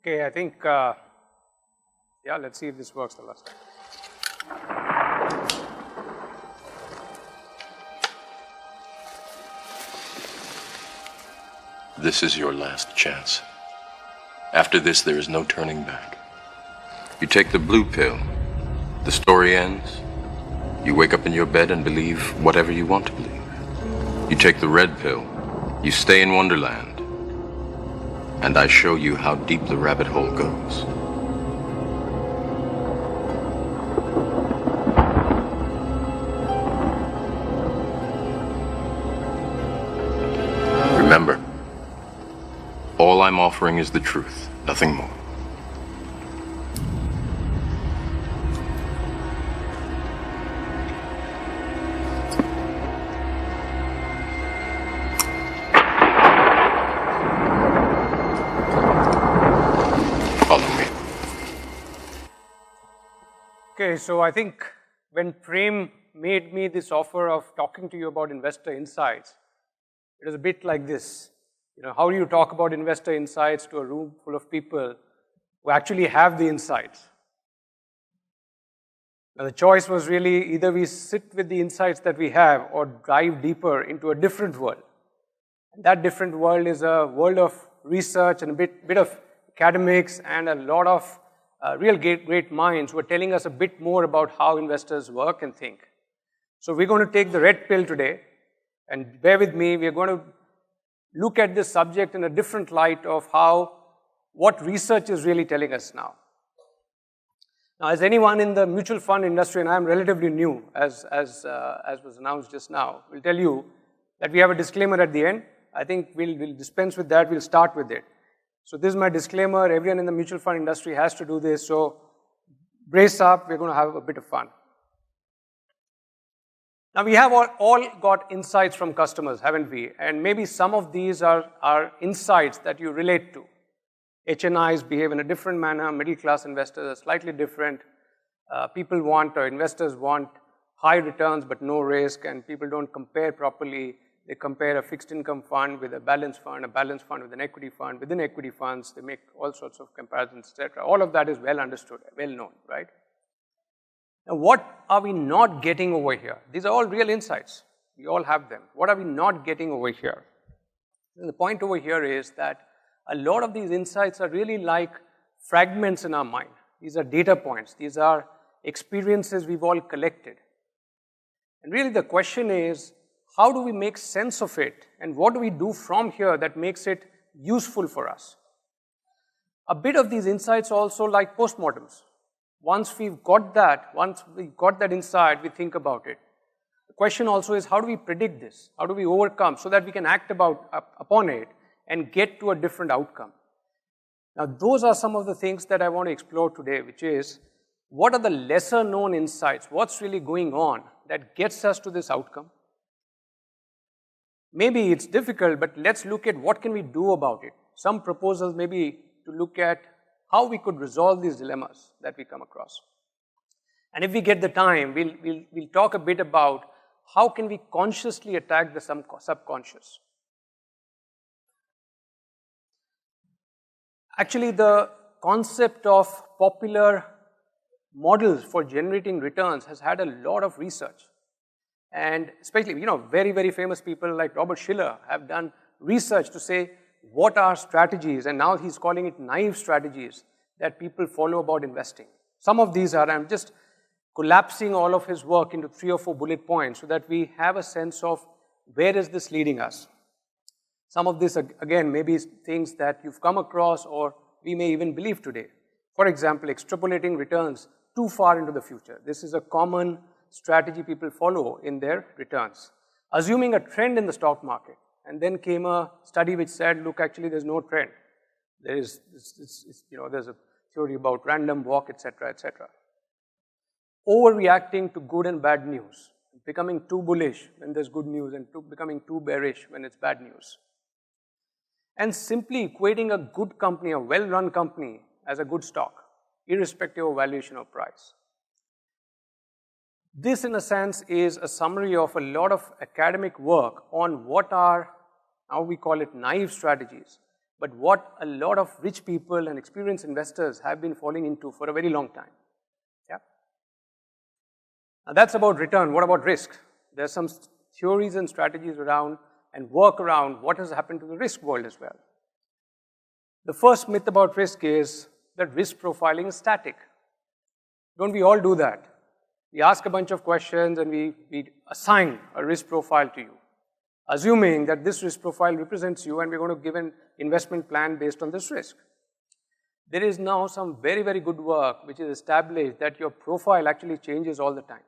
Okay, I think, yeah, let's see if this works the last time. This is your last chance. After this, there is no turning back. You take the blue pill, the story ends. You wake up in your bed and believe whatever you want to believe. You take the red pill, you stay in Wonderland, and I show you how deep the rabbit hole goes. Remember, all I'm offering is the truth, nothing more. Okay, so I think when Prem made me this offer of talking to you about investor insights, it was a bit like this. You know, how do you talk about investor insights to a room full of people who actually have the insights? Now, the choice was really either we sit with the insights that we have or dive deeper into a different world. And that different world is a world of research and a bit of academics and a lot of real great minds who are telling us a bit more about how investors work and think. So we're going to take the red pill today, and bear with me, we're going to look at this subject in a different light of what research is really telling us now. Now, as anyone in the mutual fund industry, and I'm relatively new, as was announced just now, will tell you that we have a disclaimer at the end. I think we'll dispense with that, we'll start with it. So this is my disclaimer, everyone in the mutual fund industry has to do this, so brace up, we're going to have a bit of fun. Now we have all got insights from customers, haven't we? And maybe some of these are insights that you relate to. HNIs behave in a different manner, middle class investors are slightly different. People want, or investors want, high returns but no risk, and people don't compare properly. They compare a fixed income fund with a balanced fund with an equity fund. Within equity funds, they make all sorts of comparisons, etc. All of that is well understood, well known, right? Now, what are we not getting over here? These are all real insights. We all have them. What are we not getting over here? And the point over here is that a lot of these insights are really like fragments in our mind. These are data points. These are experiences we've all collected. And really the question is, how do we make sense of it, and what do we do from here that makes it useful for us? A bit of these insights also like postmortems. Once we've got that insight, we think about it. The question also is, how do we predict this? How do we overcome so that we can act upon it and get to a different outcome? Now, those are some of the things that I want to explore today, which is, what are the lesser known insights? What's really going on that gets us to this outcome? Maybe it's difficult, but let's look at what can we do about it. Some proposals may be to look at how we could resolve these dilemmas that we come across. And if we get the time, we'll talk a bit about how can we consciously attack the subconscious. Actually, the concept of popular models for generating returns has had a lot of research. And especially, very, very famous people like Robert Shiller have done research to say what are strategies, and now he's calling it naive strategies that people follow about investing. Some of these I'm just collapsing all of his work into 3 or 4 bullet points so that we have a sense of where is this leading us. Some of this, again, may be things that you've come across or we may even believe today. For example, extrapolating returns too far into the future. This is a common strategy people follow in their returns. Assuming a trend in the stock market, and then came a study which said, look, actually there's no trend. There's a theory about random walk, etc., etc. Overreacting to good and bad news, becoming too bullish when there's good news and becoming too bearish when it's bad news. And simply equating a good company, a well-run company, as a good stock, irrespective of valuation or price. This, in a sense, is a summary of a lot of academic work on what are, now we call it naive strategies, but what a lot of rich people and experienced investors have been falling into for a very long time. Yeah? Now that's about return. What about risk? There's some theories and strategies around and work around what has happened to the risk world as well. The first myth about risk is that risk profiling is static. Don't we all do that? We ask a bunch of questions and we assign a risk profile to you, assuming that this risk profile represents you and we're going to give an investment plan based on this risk. There is now some very, very good work which is established that your profile actually changes all the time.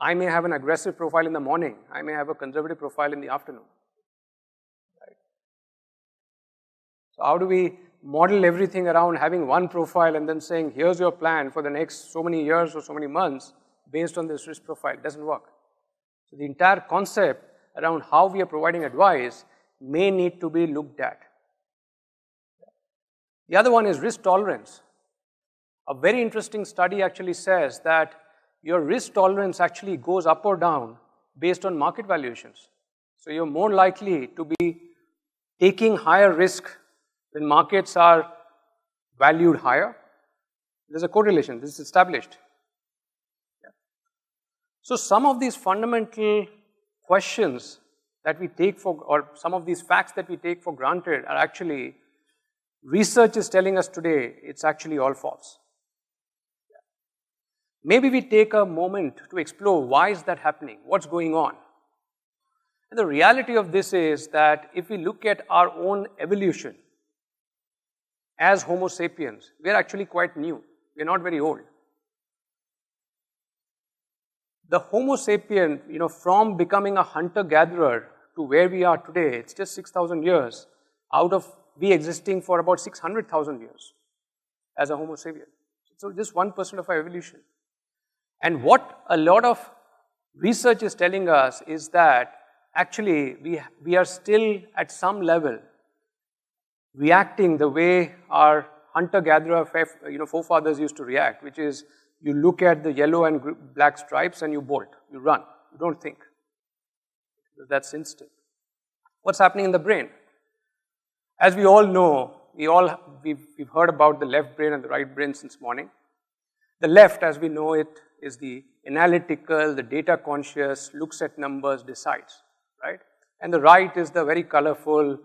I may have an aggressive profile in the morning. I may have a conservative profile in the afternoon. Right? So how do we model everything around having one profile and then saying, here's your plan for the next so many years or so many months based on this risk profile? It doesn't work. So the entire concept around how we are providing advice may need to be looked at. The other one is risk tolerance. A very interesting study actually says that your risk tolerance actually goes up or down based on market valuations. So you're more likely to be taking higher risk when markets are valued higher. There's a correlation. This is established. Yeah. So some of these fundamental questions that we take for, or some of these facts that we take for granted are actually, research is telling us today, it's actually all false. Maybe we take a moment to explore why is that happening, what's going on. And the reality of this is that if we look at our own evolution as Homo sapiens, we are actually quite new. We're not very old. The Homo sapien, from becoming a hunter-gatherer to where we are today, it's just 6,000 years out of we existing for about 600,000 years as a Homo sapien. So just 1% of our evolution. And what a lot of research is telling us is that actually we are still at some level reacting the way our hunter-gatherer forefathers used to react, which is you look at the yellow and black stripes and you bolt, you run, you don't think. That's instinct. What's happening in the brain? As we all know, we've heard about the left brain and the right brain since morning. The left, as we know it, is the analytical, the data conscious, looks at numbers, decides, right? And the right is the very colorful,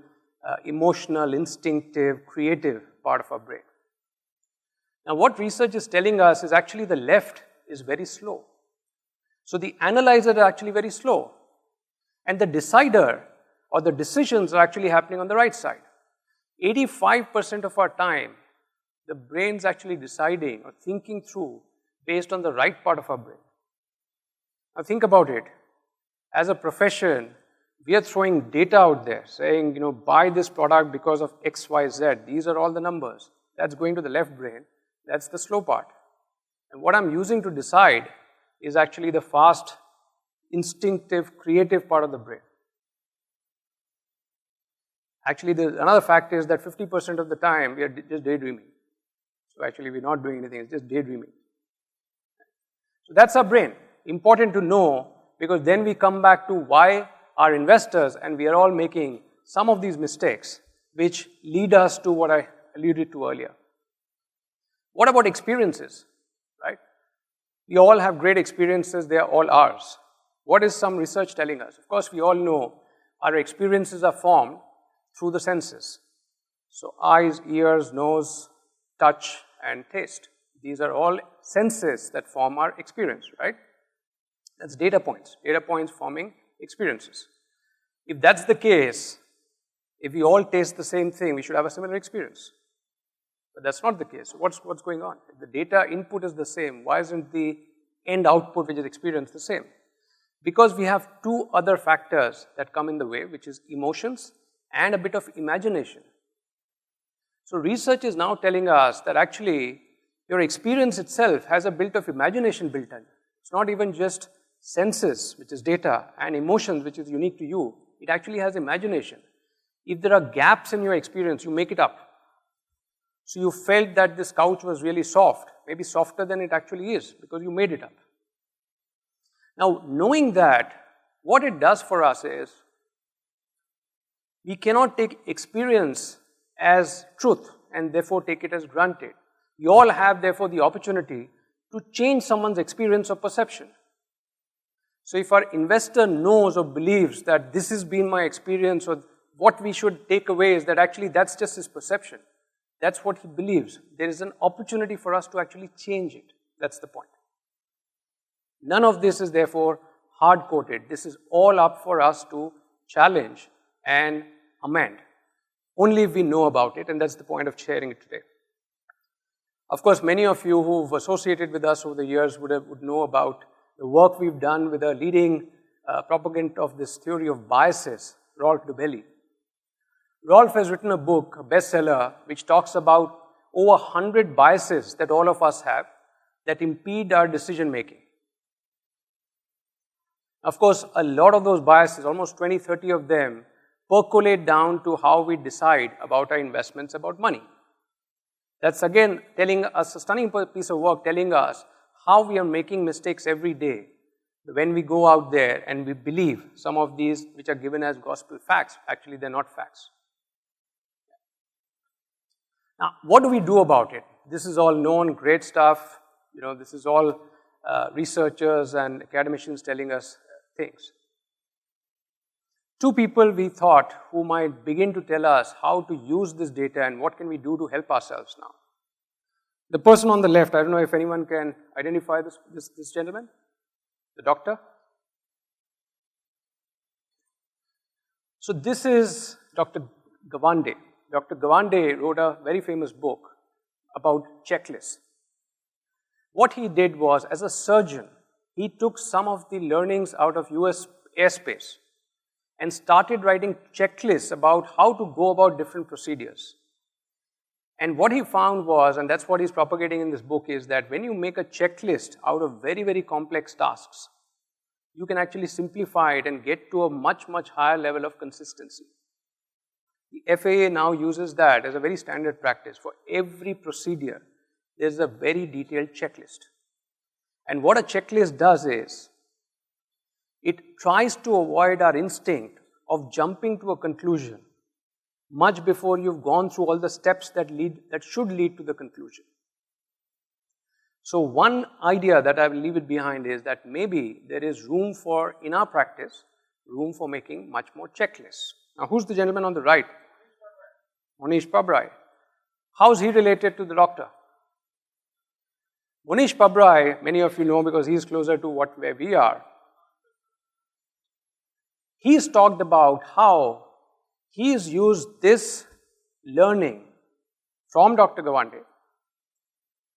emotional, instinctive, creative part of our brain. Now what research is telling us is actually the left is very slow. So the analyzer are actually very slow. And the decider or the decisions are actually happening on the right side. 85% of our time, the brain's actually deciding or thinking through based on the right part of our brain. Now think about it. As a profession, we are throwing data out there saying, buy this product because of X, Y, Z. These are all the numbers. That's going to the left brain. That's the slow part. And what I'm using to decide is actually the fast, instinctive, creative part of the brain. Actually, another fact is that 50% of the time we are just daydreaming. So actually we're not doing anything, it's just daydreaming. So that's our brain. Important to know, because then we come back to why our investors, and we are all making some of these mistakes which lead us to what I alluded to earlier. What about experiences, right? We all have great experiences, they are all ours. What is some research telling us? Of course, we all know our experiences are formed through the senses. So eyes, ears, nose, touch, and taste. These are all senses that form our experience, right? That's data points forming experiences. If that's the case, if we all taste the same thing, we should have a similar experience. But that's not the case. So what's going on? If the data input is the same, why isn't the end output, which is experience, the same? Because we have two other factors that come in the way, which is emotions and a bit of imagination. So research is now telling us that actually your experience itself has a bit of imagination built in. It's not even just senses, which is data, and emotions, which is unique to you. It actually has imagination. If there are gaps in your experience, you make it up. So you felt that this couch was really soft, maybe softer than it actually is, because you made it up. Now, knowing that, what it does for us is, we cannot take experience as truth and therefore take it as granted. You all have therefore the opportunity to change someone's experience or perception. So if our investor knows or believes that this has been my experience, or what we should take away is that actually that's just his perception. That's what he believes. There is an opportunity for us to actually change it. That's the point. None of this is therefore hard-coded. This is all up for us to challenge and amend. Only if we know about it, and that's the point of sharing it today. Of course, many of you who've associated with us over the years would know about the work we've done with a leading propagand of this theory of biases, Rolf Dobelli. Rolf has written a book, a bestseller, which talks about over 100 biases that all of us have that impede our decision making. Of course, a lot of those biases, almost 20, 30 of them, percolate down to how we decide about our investments, about money. That's again telling us a stunning piece of work, telling us how we are making mistakes every day when we go out there and we believe some of these which are given as gospel facts. Actually, they're not facts. Now, what do we do about it? This is all known, great stuff. You know, this is all researchers and academicians telling us things. Two people we thought who might begin to tell us how to use this data and what can we do to help ourselves now. The person on the left, I don't know if anyone can identify this gentleman, the doctor. So this is Dr. Gawande. Dr. Gawande wrote a very famous book about checklists. What he did was, as a surgeon, he took some of the learnings out of US airspace and started writing checklists about how to go about different procedures. And what he found was, and that's what he's propagating in this book, is that when you make a checklist out of very, very complex tasks, you can actually simplify it and get to a much, much higher level of consistency. The FAA now uses that as a very standard practice. For every procedure, there's a very detailed checklist. And what a checklist does is, it tries to avoid our instinct of jumping to a conclusion much before you've gone through all the steps that should lead to the conclusion. So one idea that I will leave it behind is that maybe there is room for, in our practice, room for making much more checklists. Now, who's the gentleman on the right? Monish Pabrai. How is he related to the doctor? Monish Pabrai, many of you know because he's closer to where we are. He's talked about how he's used this learning from Dr. Gawande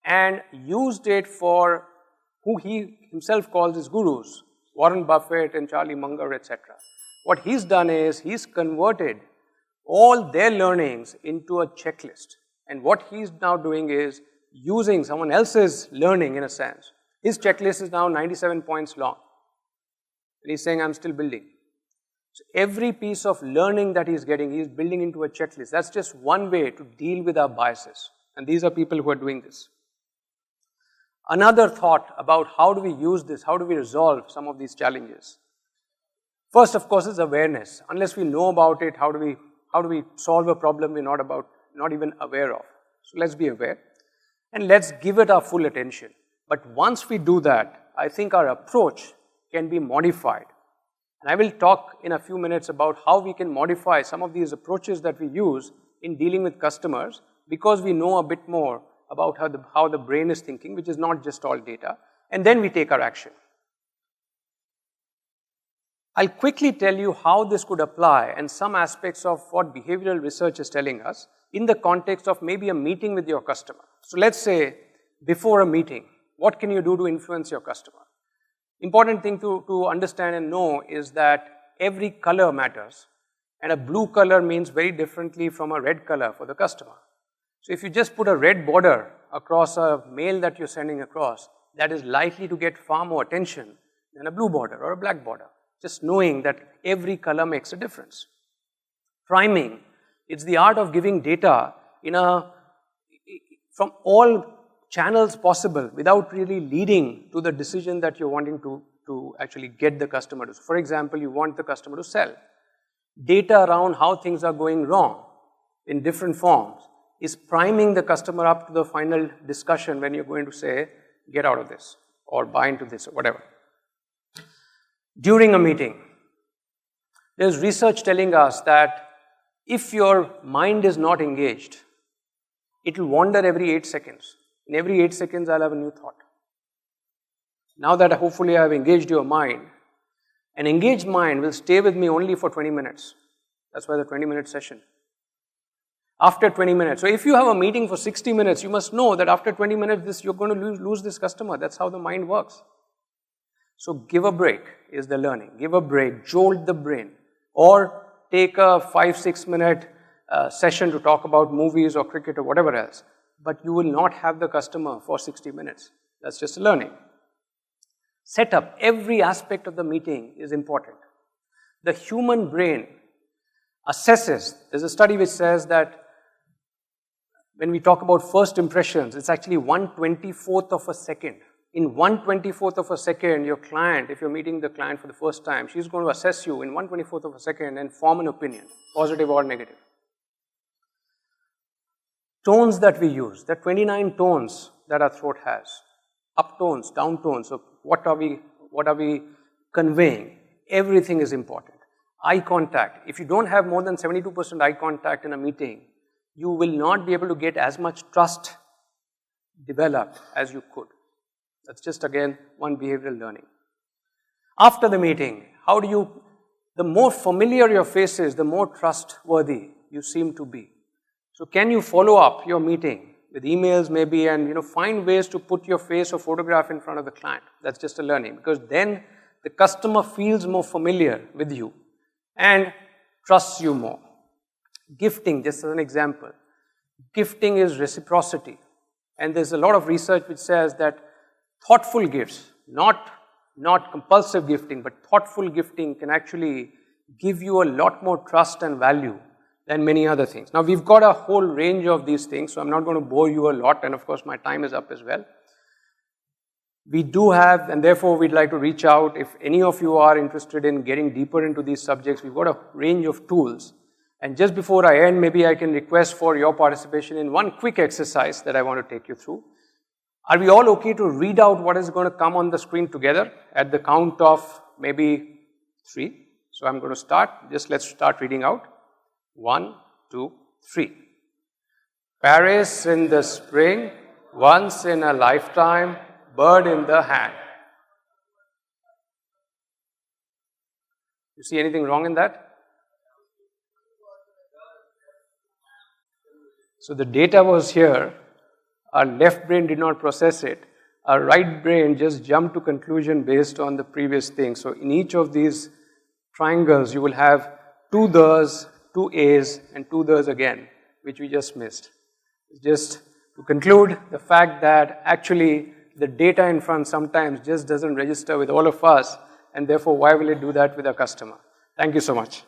and used it for who he himself calls his gurus, Warren Buffett and Charlie Munger, etc. What he's done is he's converted all their learnings into a checklist. And what he's now doing is using someone else's learning in a sense. His checklist is now 97 points long. And he's saying, I'm still building. So every piece of learning that he's getting, he's building into a checklist. That's just one way to deal with our biases. And these are people who are doing this. Another thought about how do we use this, how do we resolve some of these challenges. First, of course, is awareness. Unless we know about it, how do we solve a problem we're not even aware of? So let's be aware. And let's give it our full attention. But once we do that, I think our approach can be modified. And I will talk in a few minutes about how we can modify some of these approaches that we use in dealing with customers because we know a bit more about how the brain is thinking, which is not just all data, and then we take our action. I'll quickly tell you how this could apply and some aspects of what behavioral research is telling us in the context of maybe a meeting with your customer. So let's say before a meeting, what can you do to influence your customer? Important thing to understand and know is that every color matters, and a blue color means very differently from a red color for the customer. So if you just put a red border across a mail that you're sending across, that is likely to get far more attention than a blue border or a black border. Just knowing that every color makes a difference. Priming, it's the art of giving data from all channels possible without really leading to the decision that you're wanting to actually get the customer to. For example, you want the customer to sell. Data around how things are going wrong in different forms is priming the customer up to the final discussion when you're going to say, get out of this or buy into this or whatever. During a meeting, there's research telling us that if your mind is not engaged, it will wander every 8 seconds. In every 8 seconds, I'll have a new thought. Now that hopefully I've engaged your mind, an engaged mind will stay with me only for 20 minutes. That's why the 20-minute session. After 20 minutes. So if you have a meeting for 60 minutes, you must know that after 20 minutes, you're going to lose this customer. That's how the mind works. So give a break is the learning. Give a break, jolt the brain. Or take a 5-6 minute session to talk about movies or cricket or whatever else. But you will not have the customer for 60 minutes. That's just learning. Setup, every aspect of the meeting is important. The human brain assesses. There's a study which says that when we talk about first impressions, it's actually 1/24th of a second. In 1/24th of a second, your client, if you're meeting the client for the first time, she's going to assess you in 1/24th of a second and form an opinion, positive or negative. Tones that we use, there are 29 tones that our throat has. Up tones, down tones, so what are we conveying? Everything is important. Eye contact. If you don't have more than 72% eye contact in a meeting, you will not be able to get as much trust developed as you could. That's just again one behavioral learning. After the meeting, the more familiar your face is, the more trustworthy you seem to be. So can you follow up your meeting with emails maybe and find ways to put your face or photograph in front of the client? That's just a learning, because then the customer feels more familiar with you and trusts you more. Gifting, just as an example. Gifting is reciprocity. And there's a lot of research which says that thoughtful gifts, not compulsive gifting, but thoughtful gifting can actually give you a lot more trust and value than many other things. Now, we've got a whole range of these things, so I'm not going to bore you a lot, and of course, my time is up as well. We do have, and therefore, we'd like to reach out. If any of you are interested in getting deeper into these subjects, we've got a range of tools. And just before I end, maybe I can request for your participation in one quick exercise that I want to take you through. Are we all okay to read out what is going to come on the screen together at the count of maybe 3? So I'm going to start. Let's start reading out. 1, 2, 3. Paris in the spring, once in a lifetime, bird in the hand. You see anything wrong in that? So the data was here. Our left brain did not process it. Our right brain just jumped to conclusion based on the previous thing. So in each of these triangles, you will have 2 the's, 2 A's, and 2 the's again, which we just missed. Just to conclude the fact that actually the data in front sometimes just doesn't register with all of us, and therefore why will it do that with a customer? Thank you so much.